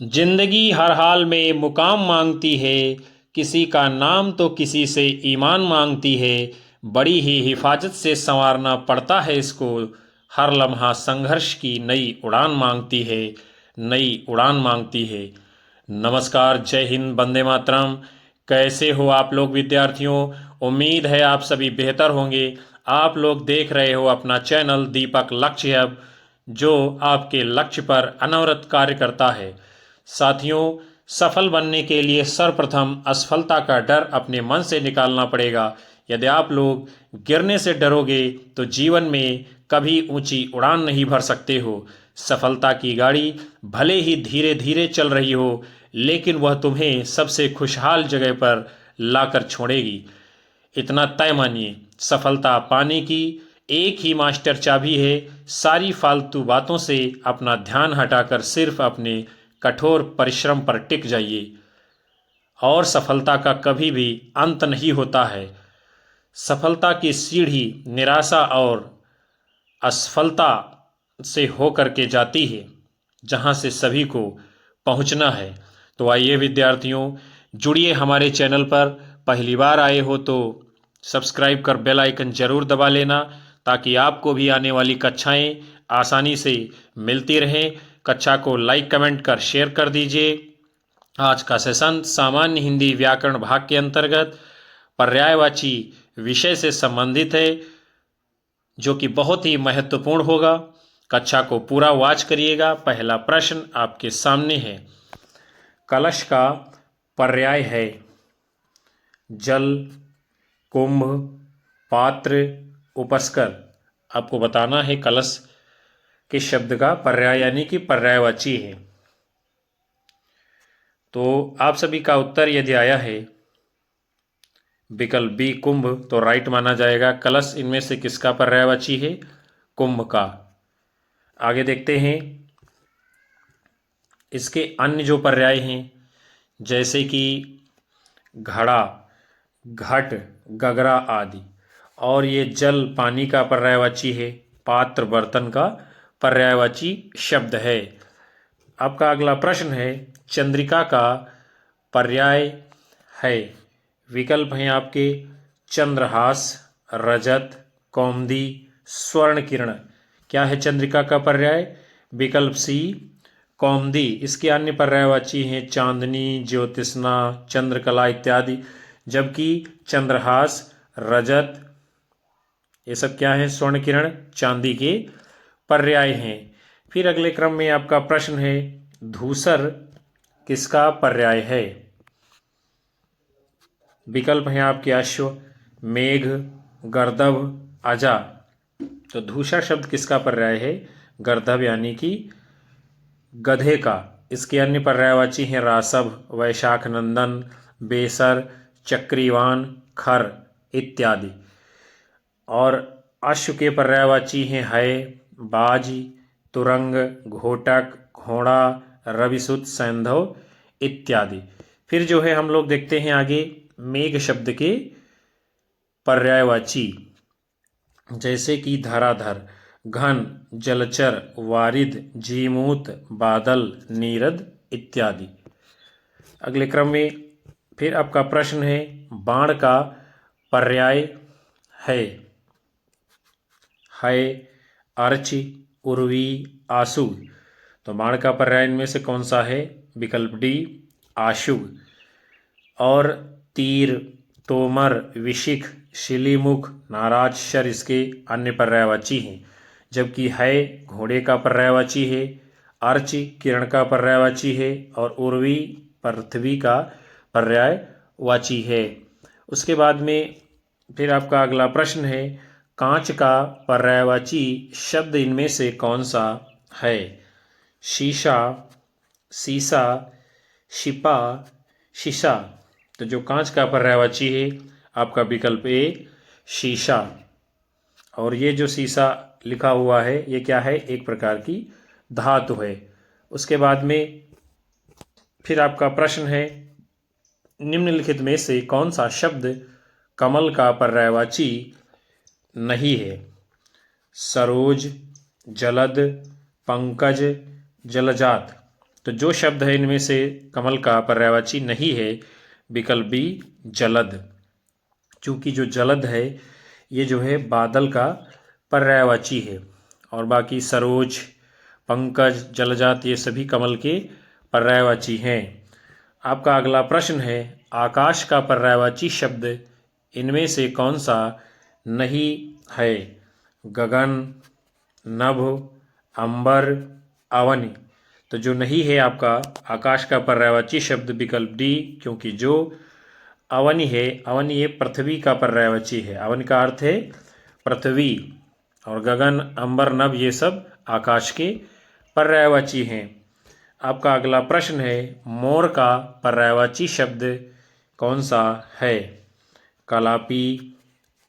जिंदगी हर हाल में मुकाम मांगती है, किसी का नाम तो किसी से ईमान मांगती है। बड़ी ही हिफाजत से संवारना पड़ता है इसको, हर लम्हा संघर्ष की नई उड़ान मांगती है, नई उड़ान मांगती है। नमस्कार, जय हिंद, वंदे मातरम। कैसे हो आप लोग विद्यार्थियों? उम्मीद है आप सभी बेहतर होंगे। आप लोग देख रहे हो अपना चैनल दीपक लक्ष्य हब, जो आपके लक्ष्य पर अनवरत कार्य करता है। साथियों, सफल बनने के लिए सर्वप्रथम असफलता का डर अपने मन से निकालना पड़ेगा। यदि आप लोग गिरने से डरोगे तो जीवन में कभी ऊंची उड़ान नहीं भर सकते हो। सफलता की गाड़ी भले ही धीरे धीरे चल रही हो, लेकिन वह तुम्हें सबसे खुशहाल जगह पर लाकर छोड़ेगी। इतना तय मानिए, सफलता पाने की एक ही मास्टर चाबी है। सारी फालतू बातों से अपना ध्यान हटाकर सिर्फ अपने कठोर परिश्रम पर टिक जाइए, और सफलता का कभी भी अंत नहीं होता है। सफलता की सीढ़ी निराशा और असफलता से होकर के जाती है, जहां से सभी को पहुंचना है। तो आइए विद्यार्थियों, जुड़िए हमारे चैनल पर। पहली बार आए हो तो सब्सक्राइब कर बेल आइकन जरूर दबा लेना, ताकि आपको भी आने वाली कक्षाएं आसानी से मिलती रहें। कक्षा को लाइक कमेंट कर शेयर कर दीजिए। आज का सेशन सामान्य हिंदी व्याकरण भाग के अंतर्गत पर्यायवाची विषय से संबंधित है, जो कि बहुत ही महत्वपूर्ण होगा। कक्षा को पूरा वॉच करिएगा। पहला प्रश्न आपके सामने है। कलश का पर्याय है जल, कुंभ, पात्र, उपस्कर। आपको बताना है कलश किस शब्द का पर्याय यानी कि पर्यायवाची है। तो आप सभी का उत्तर यदि आया है विकल्प बी कुंभ, तो राइट माना जाएगा। कलश इनमें से किसका पर्यायवाची है? कुंभ का। आगे देखते हैं इसके अन्य जो पर्याय हैं, जैसे कि घड़ा, घट, गगरा आदि। और ये जल पानी का पर्यायवाची है, पात्र बर्तन का पर्यायवाची शब्द है। आपका अगला प्रश्न है, चंद्रिका का पर्याय है। विकल्प हैं आपके चंद्रहास, रजत, कौमुदी, स्वर्ण किरण। क्या है चंद्रिका का पर्याय? विकल्प सी कौमुदी। इसके अन्य पर्यायवाची हैं चांदनी, ज्योतिष्ना, चंद्रकला इत्यादि। जबकि चंद्रहास, रजत, ये सब क्या है? स्वर्ण किरण, चांदी के पर्याय हैं। फिर अगले क्रम में आपका प्रश्न है, धूसर किसका पर्याय है? विकल्प हैं आपके अश्व, मेघ, गर्दभ, अजा। तो धूसर शब्द किसका पर्याय है? गर्दभ यानी कि गधे का। इसके अन्य पर्यायवाची हैं रासभ, वैशाख नंदन, बेसर, चक्रीवान, खर इत्यादि। और अश्व के पर्यायवाची हैं है, बाज, तुरंग, घोटक, घोड़ा, रविसुत, सैंधव इत्यादि। फिर जो है हम लोग देखते हैं आगे मेघ शब्द के पर्यायवाची, जैसे कि धराधर, घन, जलचर, वारिद, जीमूत, बादल, नीरद इत्यादि। अगले क्रम में फिर आपका प्रश्न है, बाण का पर्याय है अर्ची, उर्वी, आशु। तो बाण का पर्याय इनमें से कौन सा है? विकल्प डी आशु। और तीर, तोमर, विशिख, शिलीमुख, नाराज, शर इसके अन्य पर्यायवाची हैं। जबकि है घोड़े का पर्यायवाची है, अर्ची किरण का पर्यायवाची है, और उर्वी पृथ्वी का पर्यायवाची है। उसके बाद में फिर आपका अगला प्रश्न है, कांच का पर्यायवाची शब्द इनमें से कौन सा है? शीशा, सीसा, शिपा, शीशा। तो जो कांच का पर्यायवाची है आपका विकल्प ए शीशा। और ये जो शीशा लिखा हुआ है ये क्या है? एक प्रकार की धातु है। उसके बाद में फिर आपका प्रश्न है, निम्नलिखित में से कौन सा शब्द कमल का पर्यायवाची नहीं है? सरोज, जलद, पंकज, जलजात। तो जो शब्द है इनमें से कमल का पर्यायवाची नहीं है, विकल्प बी जलद। चूँकि जो जलद है ये जो है बादल का पर्यायवाची है, और बाकी सरोज, पंकज, जलजात ये सभी कमल के पर्यायवाची हैं। आपका अगला प्रश्न है, आकाश का पर्यायवाची शब्द इनमें से कौन सा नहीं है? गगन, नभ, अंबर, अवनि। तो जो नहीं है आपका आकाश का पर्यायवाची शब्द विकल्प डी, क्योंकि जो अवनि है, अवनि ये पृथ्वी का पर्यायवाची है। अवनि का अर्थ है पृथ्वी, और गगन, अंबर, नभ ये सब आकाश के पर्यायवाची हैं। आपका अगला प्रश्न है, मोर का पर्यायवाची शब्द कौन सा है? कलापी,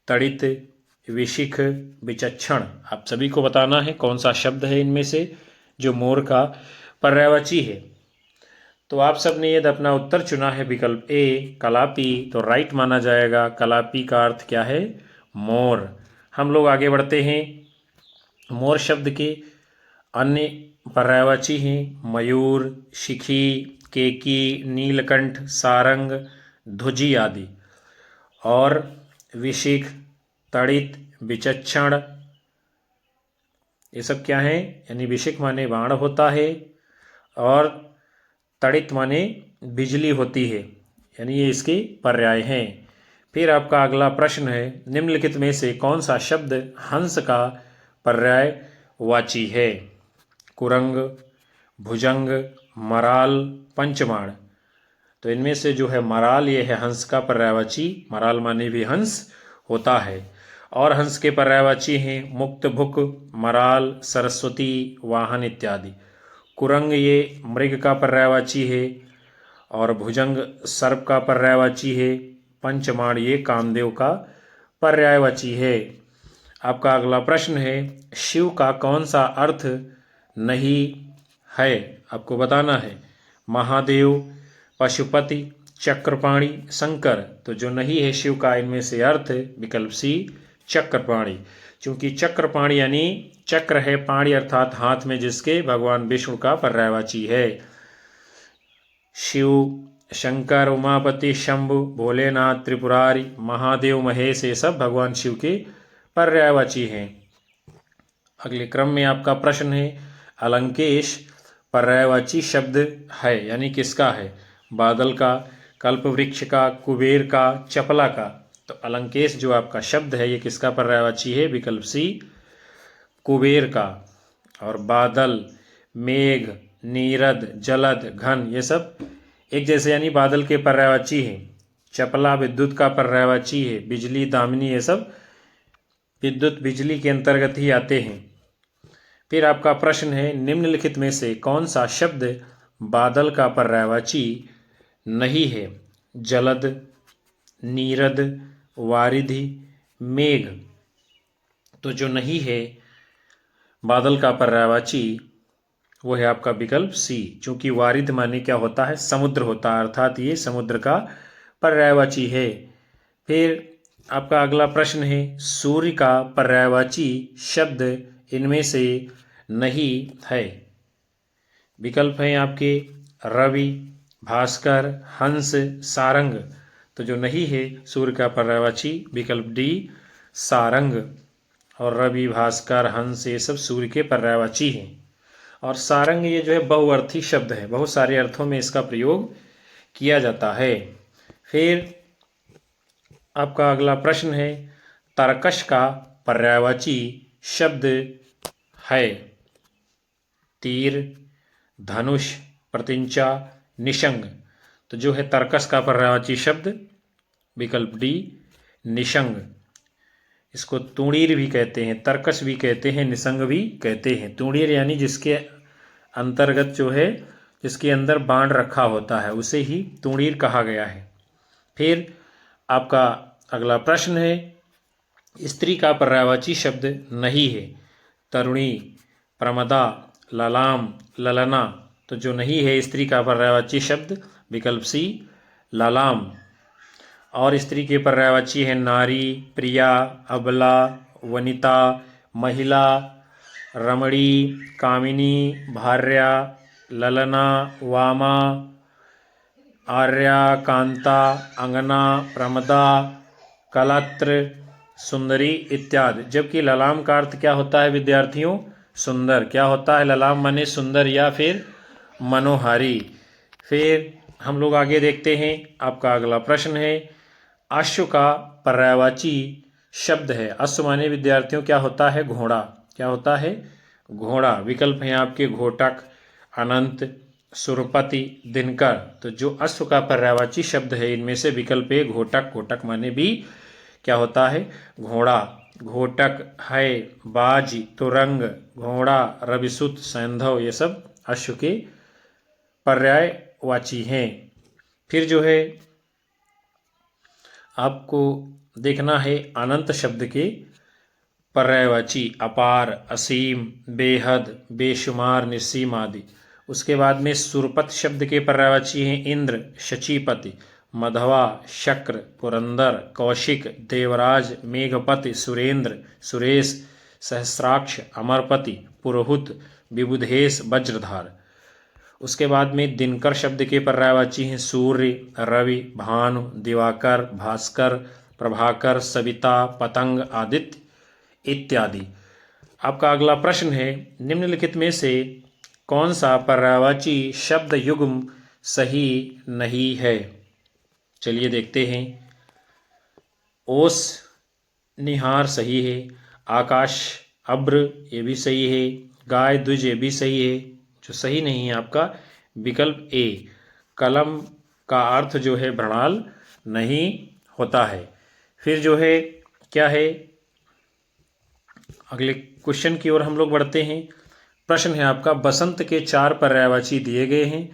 तड़ित, विशिख, विचक्षण। आप सभी को बताना है कौन सा शब्द है इनमें से जो मोर का पर्यायवाची है। तो आप सब ने यदि अपना उत्तर चुना है विकल्प ए कलापी, तो राइट माना जाएगा। कलापी का अर्थ क्या है? मोर। हम लोग आगे बढ़ते हैं। मोर शब्द के अन्य पर्यायवाची हैं मयूर, शिखी, केकी, नीलकंठ, सारंग, ध्वजी आदि। और विशिख, तड़ित, विचक्षण ये सब क्या है? यानी विशिख माने बाण होता है, और तड़ित माने बिजली होती है, यानी ये इसके पर्याय हैं। फिर आपका अगला प्रश्न है, निम्नलिखित में से कौन सा शब्द हंस का पर्यायवाची है? कुरंग, भुजंग, मराल, पंचमाण। तो इनमें से जो है मराल ये है हंस का पर्यायवाची। मराल माने भी हंस होता है। और हंस के पर्यायवाची हैं मुक्त, भुक, मराल, सरस्वती, वाहन इत्यादि। कुरंग ये मृग का पर्यायवाची है, और भुजंग सर्प का पर्यायवाची है। पंचमाण ये कामदेव का पर्यायवाची है। आपका अगला प्रश्न है, शिव का कौन सा अर्थ नहीं है? आपको बताना है। महादेव, पशुपति, चक्रपाणी, शंकर। तो जो नहीं है शिव का इनमें से अर्थ विकल्प सी चक्रपाणी। क्योंकि चक्रपाणी यानी चक्र है, पाणी अर्थात हाथ में, जिसके भगवान विष्णु का पर्यायवाची है। शिव, शंकर, उमापति, शंभु, भोलेनाथ, त्रिपुरारी, महादेव, महेश ये सब भगवान शिव के पर्यायवाची हैं। अगले क्रम में आपका प्रश्न है, अलंकेश पर्यायवाची शब्द है, यानी किसका है? बादल का, कल्पवृक्ष का, कुबेर का, चपला का। तो अलंकेश जो आपका शब्द है ये किसका पर्यायवाची है? विकल्प सी कुबेर का। और बादल, मेघ, नीरद, जलद, घन ये सब एक जैसे यानी बादल के पर्यायवाची हैं। चपला विद्युत का पर्यायवाची है। बिजली, दामिनी ये सब विद्युत, बिजली के अंतर्गत ही आते हैं। फिर आपका प्रश्न है, निम्नलिखित में से कौन सा शब्द बादल का पर्यायवाची नहीं है? जलद, नीरद, वारिधि, मेघ। तो जो नहीं है बादल का पर्यायवाची वो है आपका विकल्प सी। चूंकि वारिध माने क्या होता है? समुद्र होता है, अर्थात ये समुद्र का पर्यायवाची है। फिर आपका अगला प्रश्न है, सूर्य का पर्यायवाची शब्द इनमें से नहीं है। विकल्प हैं आपके रवि, भास्कर, हंस, सारंग। तो जो नहीं है सूर्य का पर्यायवाची विकल्प डी सारंग। और रवि, भास्कर, हंस ये सब सूर्य के पर्यायवाची हैं। और सारंग ये जो है बहुअर्थी शब्द है, बहुत सारे अर्थों में इसका प्रयोग किया जाता है। फिर आपका अगला प्रश्न है, तरकश का पर्यायवाची शब्द है? तीर, धनुष, प्रतिंचा, निशंग। तो जो है तरकश का पर्यायवाची शब्द विकल्प डी निशंग। इसको तूणीर भी कहते हैं, तरकश भी कहते हैं, निशंग भी कहते हैं। तूणीर यानी जिसके अंतर्गत जो है, जिसके अंदर बाण रखा होता है, उसे ही तूणीर कहा गया है। फिर आपका अगला प्रश्न है, स्त्री का पर्यायवाची शब्द नहीं है? तरुणी, प्रमदा, ललाम, ललना। तो जो नहीं है स्त्री का पर्यायवाची शब्द विकल्प सी ललाम। और स्त्री के पर्यायवाची है नारी, प्रिया, अबला, वनिता, महिला, रमणी, कामिनी, भार्या, ललना, वामा, आर्या, कांता, अंगना, प्रमदा, कलत्र, सुंदरी इत्यादि। जबकि ललाम का अर्थ क्या होता है विद्यार्थियों? सुंदर। क्या होता है ललाम माने? सुंदर या फिर मनोहारी। फिर हम लोग आगे देखते हैं। आपका अगला प्रश्न है, अश्व का पर्यायवाची शब्द है। अश्व माने विद्यार्थियों क्या होता है? घोड़ा। क्या होता है? घोड़ा। विकल्प हैं आपके घोटक, अनंत, सुरपति, दिनकर। तो जो अश्व का पर्यायवाची शब्द है इनमें से विकल्प है घोटक। घोटक माने भी क्या होता है? घोड़ा। घोटक है, बाज, तुरंग, घोड़ा, रविसुत, सैंधव, ये सब अश्व के पर्यायवाची हैं। फिर जो है आपको देखना है अनंत शब्द के पर्यायवाची, अपार, असीम, बेहद, बेशुमार, निस्सीम आदि। उसके बाद में सुरपत शब्द के पर्यायवाची हैं इंद्र, शचीपति, मधवा, शक्र, पुरंदर, कौशिक, देवराज, मेघपति, सुरेंद्र, सुरेश, सहस्राक्ष, अमरपति, पुरोहुत, विबुधेश, वज्रधार। उसके बाद में दिनकर शब्द के पर्यायवाची हैं सूर्य, रवि, भानु, दिवाकर, भास्कर, प्रभाकर, सविता, पतंग, आदित्य इत्यादि। आपका अगला प्रश्न है, निम्नलिखित में से कौन सा पर्यायवाची शब्द युग्म सही नहीं है? चलिए देखते हैं। ओस, निहार सही है। आकाश, अब्र, ये भी सही है। गाय, द्विज, ये भी सही है। जो सही नहीं है आपका विकल्प ए, कलम का अर्थ जो है मृणाल नहीं होता है। फिर जो है क्या है, अगले क्वेश्चन की ओर हम लोग बढ़ते हैं। प्रश्न है आपका, बसंत के 4 पर्यायवाची दिए गए हैं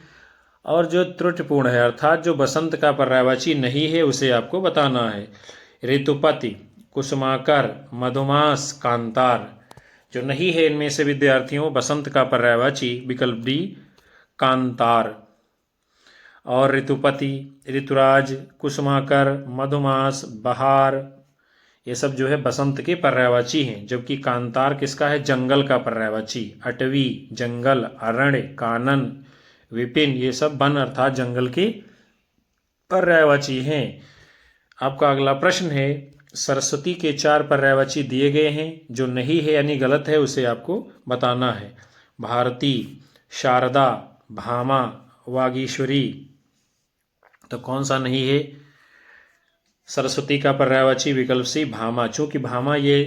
और जो त्रुटिपूर्ण है अर्थात जो बसंत का पर्यायवाची नहीं है उसे आपको बताना है। ऋतुपति, कुसुमाकर, मधुमास, कांतार। जो नहीं है इनमें से विद्यार्थियों बसंत का पर्यायवाची विकल्प डी, कांतार। और ऋतुपति, ऋतुराज, कुसुमाकर, मधुमास, बहार, ये सब जो है बसंत के पर्यायवाची हैं। जबकि कांतार किसका है? जंगल का पर्यायवाची। अटवी, जंगल, अरण्य, कानन, विपिन, ये सब वन अर्थात जंगल के पर्यायवाची हैं। आपका अगला प्रश्न है, सरस्वती के 4 पर्यायवाची दिए गए हैं, जो नहीं है यानी गलत है उसे आपको बताना है। भारती, शारदा, भामा, वागीश्वरी। तो कौन सा नहीं है सरस्वती का पर्यायवाची? विकल्प सी, भामा। चूंकि भामा ये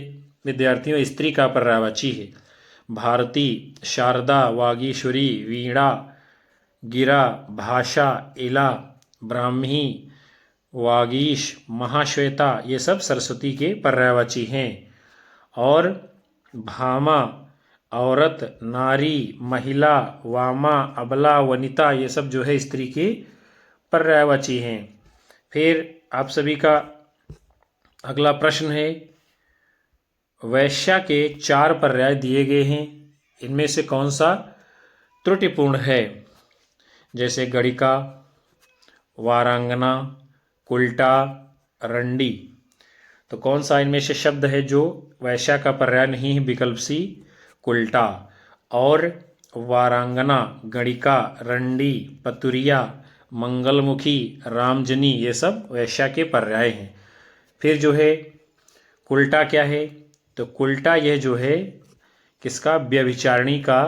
विद्यार्थियों स्त्री का पर्यायवाची है। भारती, शारदा, वागीश्वरी, वीणा, गिरा, भाषा, इला, ब्राह्मी, वागीश, महाश्वेता, ये सब सरस्वती के पर्यायवाची हैं। और भामा औरत, नारी, महिला, वामा, अबला, वनिता, ये सब जो है स्त्री के पर्यायवाची हैं। फिर आप सभी का अगला प्रश्न है, वैश्या के 4 पर्याय दिए गए हैं, इनमें से कौन सा त्रुटिपूर्ण है? जैसे गणिका, वारांगना, कुल्टा, रंडी। तो कौन सा इनमें से शब्द है जो वैश्या का पर्याय नहीं है? विकल्प सी, कुल्टा। और वारांगना, गणिका, रंडी, पतुरिया, मंगलमुखी, रामजनी, ये सब वैश्या के पर्याय हैं। फिर जो है कुल्टा क्या है? तो कुल्टा यह जो है किसका? व्यभिचारिणी का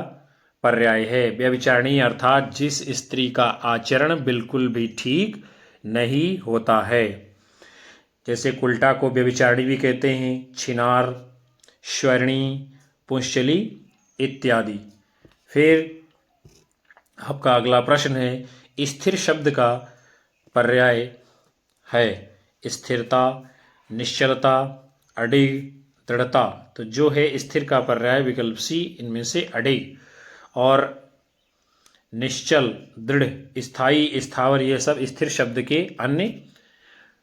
पर्याय है। व्यभिचारिणी अर्थात जिस स्त्री का आचरण बिल्कुल भी ठीक नहीं होता है। जैसे कुल्टा को व्यभिचारिणी भी कहते हैं, छिनार, श्वरणी, पुंश्चली इत्यादि। फिर आपका अगला प्रश्न है, स्थिर शब्द का पर्याय है स्थिरता, निश्चलता, अडिग, दृढ़ता। तो जो है स्थिर का पर्याय विकल्प सी, इनमें से अडिग। और निश्चल, दृढ़, स्थायी, स्थावर, ये सब स्थिर शब्द के अन्य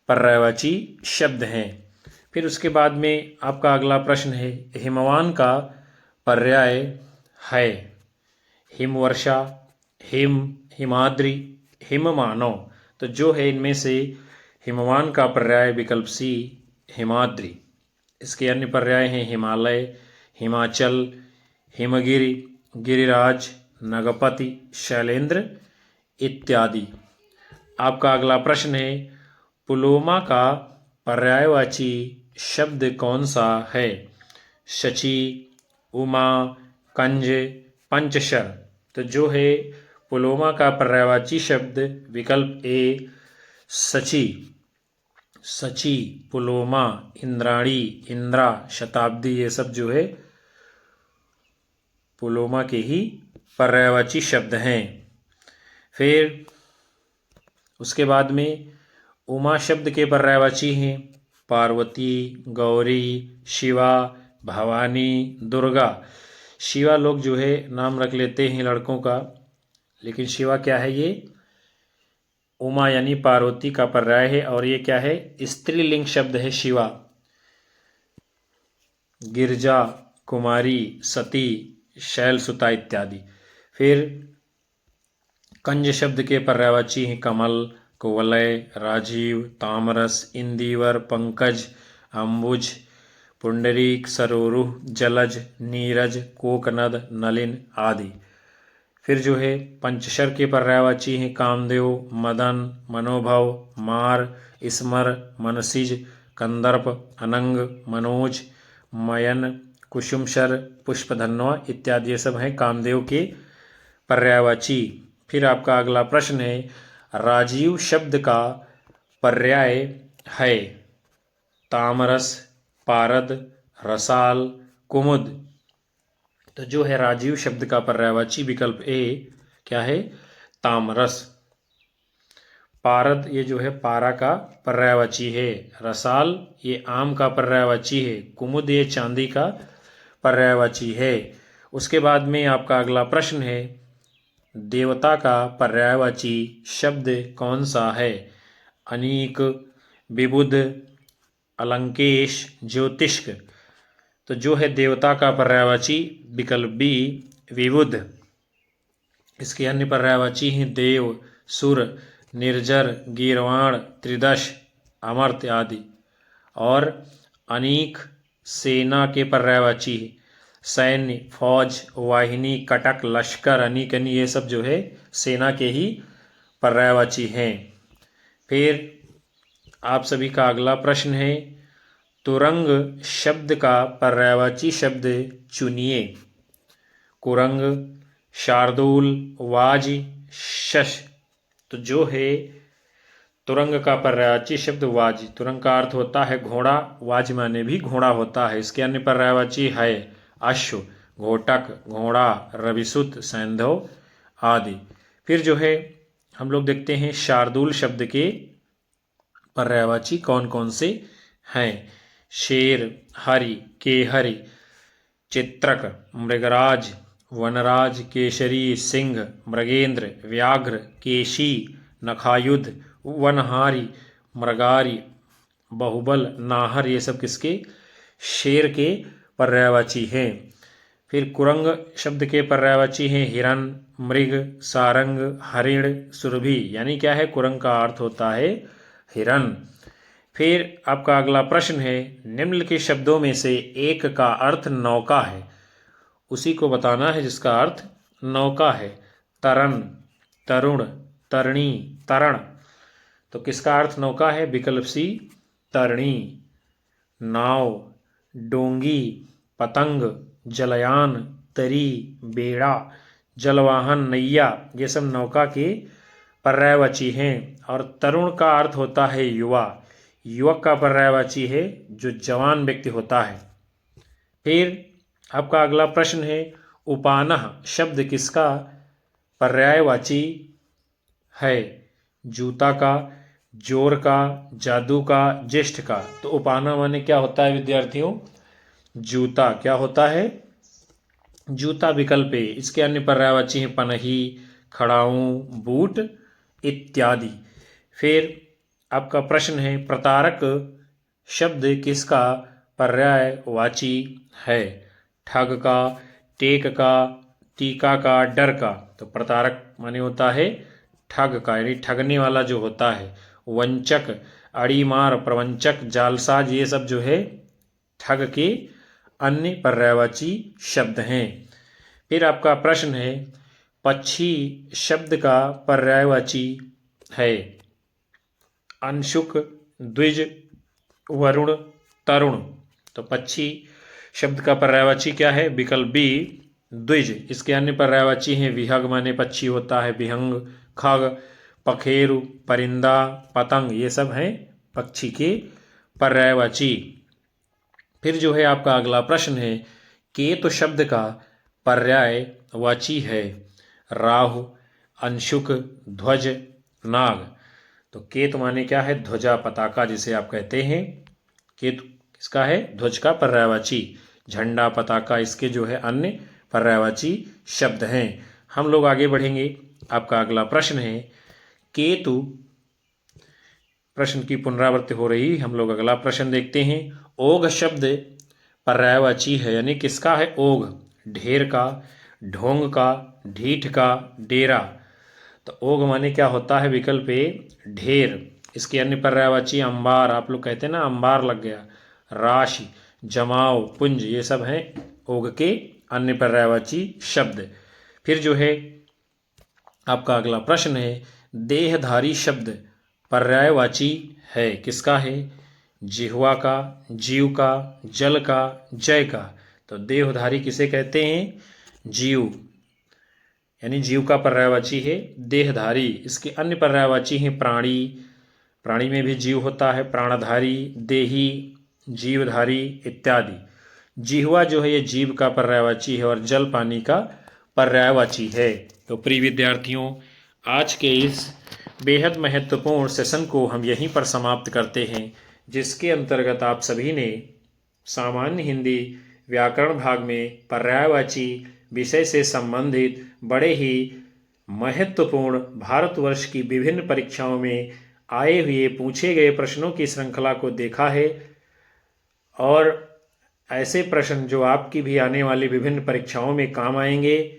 पर्यायवाची शब्द हैं। फिर उसके बाद में आपका अगला प्रश्न है, हिमवान का पर्याय है हिमवर्षा, हिम, हिमाद्रि, हिममानव। तो जो है इनमें से हिमवान का पर्याय विकल्प सी, हिमाद्रि। इसके अन्य पर्याय हैं हिमालय, हिमाचल, हिमगिरि, गिरिराज, नगपति, शैलेंद्र इत्यादि। आपका अगला प्रश्न है, पुलोमा का पर्यायवाची शब्द कौन सा है? शची, उमा, कंज, पंचशर। तो जो है पुलोमा का पर्यायवाची शब्द विकल्प ए सची। सची, पुलोमा, इंद्राणी, इंद्रा, शताब्दी, ये सब जो है पुलोमा के ही पर्यायवाची शब्द हैं। फिर उसके बाद में उमा शब्द के पर्यायवाची हैं पार्वती, गौरी, शिवा, भवानी, दुर्गा। शिवा लोग जो है नाम रख लेते हैं लड़कों का, लेकिन शिवा क्या है? ये उमा यानी पार्वती का पर्याय है, और ये क्या है? स्त्रीलिंग शब्द है शिवा। गिरजा, कुमारी, सती, शैलसुता इत्यादि। फिर कंज शब्द के पर्यायवाची हैं कमल, कुवलय, राजीव, तामरस, इंदिवर, पंकज, अंबुज, पुंडरीक, सरोरुह, जलज, नीरज, कोकनद, नलिन आदि। फिर जो है पंचशर के पर्यायवाची हैं कामदेव, मदन, मनोभव, मार, स्मर, मनसिज, कंदर्प, अनंग, मनोज, मयन, कुसुमशर, पुष्पधन्वा इत्यादि। ये सब हैं कामदेव के पर्यायवाची। फिर आपका अगला प्रश्न है, राजीव शब्द का पर्याय है तामरस, पारद, रसाल, कुमुद। तो जो है राजीव शब्द का पर्यायवाची विकल्प ए क्या है? तामरस। पारद ये जो है पारा का पर्यायवाची है। रसाल ये आम का पर्यायवाची है। कुमुद ये चांदी का पर्यायवाची है। उसके बाद में आपका अगला प्रश्न है, देवता का पर्यायवाची शब्द कौन सा है? अनीक, विबुध, अलंकेश, ज्योतिष्क। तो जो है देवता का पर्यायवाची विकल्प बी विबुध। इसके अन्य पर्यायवाची हैं देव, सुर, निर्जर, गीरवाण, त्रिदश, अमर्त्य आदि। और अनीक सेना के पर्यायवाची सैन्य, फौज, वाहिनी, कटक, लश्कर, अनीकनी, ये सब जो है सेना के ही पर्यायवाची हैं। फिर आप सभी का अगला प्रश्न है, तुरंग शब्द का पर्यायवाची शब्द चुनिए। कुरंग, शार्दूल, वाज, शश। तो जो है तुरंग का पर्यायवाची शब्द वाज। तुरंग का अर्थ होता है घोड़ा, वाज माने भी घोड़ा होता है। इसके अन्य पर्यायवाची है अश्व, घोटक, घोड़ा, रविसुत, सैंधव आदि। फिर जो है हम लोग देखते हैं शार्दूल शब्द के पर्यायवाची कौन कौन से हैं। शेर, हरि, केहरि, चित्रक, मृगराज, वनराज, केशरी, सिंह, मृगेंद्र, व्याघ्र, केशी, नखायुध, वनहारी, मृगारी, बाहुबल, नाहर। ये सब किसके? शेर के पर्यायवाची हैं। फिर कुरंग शब्द के पर्यायवाची हैं हिरण, मृग, सारंग, हरिण, सुरभि। यानी क्या है? कुरंग का अर्थ होता है हिरण। फिर आपका अगला प्रश्न है, निम्न के शब्दों में से एक का अर्थ नौका है, उसी को बताना है जिसका अर्थ नौका है। तरण, तरुण, तरणी, तरण। तो किसका अर्थ नौका है? विकल्प सी तरणी। नाव, डोंगी, पतंग, जलयान, तरी, बेड़ा, जलवाहन, नैया, ये सब नौका के पर्यायवाची हैं। और तरुण का अर्थ होता है युवा। युवक का पर्यायवाची है जो जवान व्यक्ति होता है। फिर आपका अगला प्रश्न है, उपानह शब्द किसका पर्यायवाची है? जूता का, जोर का, जादू का, ज्येष्ठ का। तो उपानह माने क्या होता है विद्यार्थियों? जूता। क्या होता है? जूता विकल्प है। इसके अन्य पर्यायवाची हैं पनही, खड़ाऊं, बूट इत्यादि। फिर आपका प्रश्न है, प्रतारक शब्द किसका पर्यायवाची है? ठग का, टेक का, टीका का, डर का। तो प्रतारक माने होता है ठग का, यानी ठगने वाला जो होता है। वंचक, अड़ीमार, प्रवंचक, जालसाज, ये सब जो है ठग के अन्य पर्यायवाची शब्द हैं। फिर आपका प्रश्न है, पक्षी शब्द का पर्यायवाची है? अंशुक, द्विज, वरुण, तरुण। तो पक्षी शब्द का पर्यायवाची क्या है? विकल्प बी द्विज। इसके अन्य पर्यायवाची हैं विहंग माने पक्षी होता है, विहंग, खग, पखेरु, परिंदा, पतंग, ये सब हैं पक्षी के पर्यायवाची। फिर जो है आपका अगला प्रश्न है, केतु शब्द का पर्यायवाची है? राहु, अंशुक, ध्वज, नाग। तो केतु माने क्या है? ध्वजा, पताका जिसे आप कहते हैं। केतु किसका है? ध्वज का पर्यायवाची। झंडा, पताका इसके जो है अन्य पर्यायवाची शब्द हैं। हम लोग आगे बढ़ेंगे। आपका अगला प्रश्न है, केतु, प्रश्न की पुनरावृत्ति हो रही, हम लोग अगला प्रश्न देखते हैं। ओघ शब्द पर्यायवाची है, यानी किसका है? ओघ, ढेर का, ढोंग का, ढीठ का, डेरा। तो ओघ माने क्या होता है? विकल्प ए ढेर। इसके अन्य पर्यायवाची अंबार, आप लोग कहते हैं ना अंबार लग गया, राशि, जमाव, पुंज, ये सब हैं ओघ के अन्य पर्यायवाची शब्द। फिर जो है आपका अगला प्रश्न है, देहधारी शब्द पर्यायवाची है, किसका है? जिह्वा का, जीव का, जल का, जय का। तो देहधारी किसे कहते हैं? जीव, यानी जीव का पर्यायवाची है देहधारी। इसके अन्य पर्यायवाची हैं प्राणी, प्राणी में भी जीव होता है, प्राणधारी, देही, जीवधारी इत्यादि। जिह्वा जो है ये जीव का पर्यायवाची है और जल पानी का पर्यायवाची है। तो प्रिय विद्यार्थियों, आज के इस बेहद महत्वपूर्ण सेशन को हम यहीं पर समाप्त करते हैं, जिसके अंतर्गत आप सभी ने सामान्य हिंदी व्याकरण भाग में पर्यायवाची विषय से संबंधित बड़े ही महत्वपूर्ण भारतवर्ष की विभिन्न परीक्षाओं में आए हुए पूछे गए प्रश्नों की श्रृंखला को देखा है, और ऐसे प्रश्न जो आपकी भी आने वाली विभिन्न परीक्षाओं में काम आएंगे।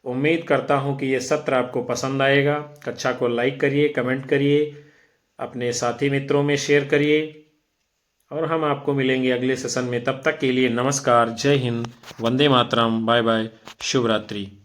उम्मीद करता हूं कि ये सत्र आपको पसंद आएगा। कक्षा को लाइक करिए, कमेंट करिए, अपने साथी मित्रों में शेयर करिए, और हम आपको मिलेंगे अगले सेशन में। तब तक के लिए नमस्कार, जय हिंद, वंदे मातरम, बाय बाय, शुभ रात्रि।